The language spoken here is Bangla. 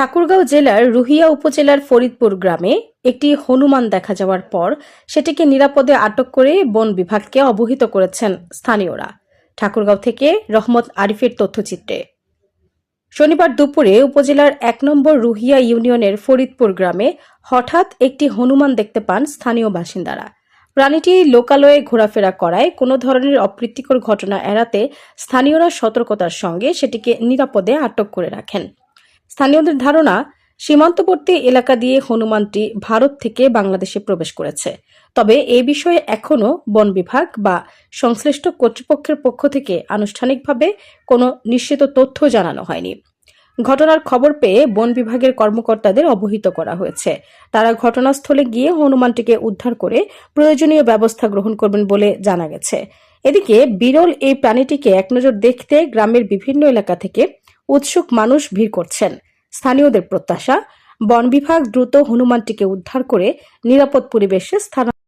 ঠাকুরগাঁও জেলার রুহিয়া উপজেলার ফরিদপুর গ্রামে একটি হনুমান দেখা যাওয়ার পর সেটিকে নিরাপদে আটক করে বন বিভাগকে অবহিত করেছেন স্থানীয়রা। ঠাকুরগাঁও থেকে রহমত আরিফের তথ্যচিত্রে। শনিবার দুপুরে উপজেলার ১ নম্বর রুহিয়া ইউনিয়নের ফরিদপুর গ্রামে হঠাৎ একটি হনুমান দেখতে পান স্থানীয় বাসিন্দারা। প্রাণীটি লোকালয়ে ঘোরাফেরা করায় কোনো ধরনের অপ্রীতিকর ঘটনা এড়াতে স্থানীয়রা সতর্কতার সঙ্গে সেটিকে নিরাপদে আটক করে রাখেন। স্থানীয়দের ধারণা, সীমান্তবর্তী এলাকা দিয়ে হনুমানটি ভারত থেকে বাংলাদেশে প্রবেশ করেছে। তবে এই বিষয়ে এখনও বন বিভাগ বা সংশ্লিষ্ট কর্তৃপক্ষের পক্ষ থেকে আনুষ্ঠানিকভাবে কোনো নিশ্চিত তথ্য জানানো হয়নি। ঘটনার খবর পেয়ে বন বিভাগের কর্মকর্তাদের অবহিত করা হয়েছে। তারা ঘটনাস্থলে গিয়ে হনুমানটিকে উদ্ধার করে প্রয়োজনীয় ব্যবস্থা গ্রহণ করবেন বলে জানা গেছে। এদিকে বিরল এই প্রাণীটিকে একনজর দেখতে গ্রামের বিভিন্ন এলাকা থেকে উৎসুক মানুষ ভিড় করছেন। স্থানীয়দের প্রত্যাশা, বন বিভাগ দ্রুত হনুমানটিকে উদ্ধার করে নিরাপদ পরিবেশে স্থানান্তর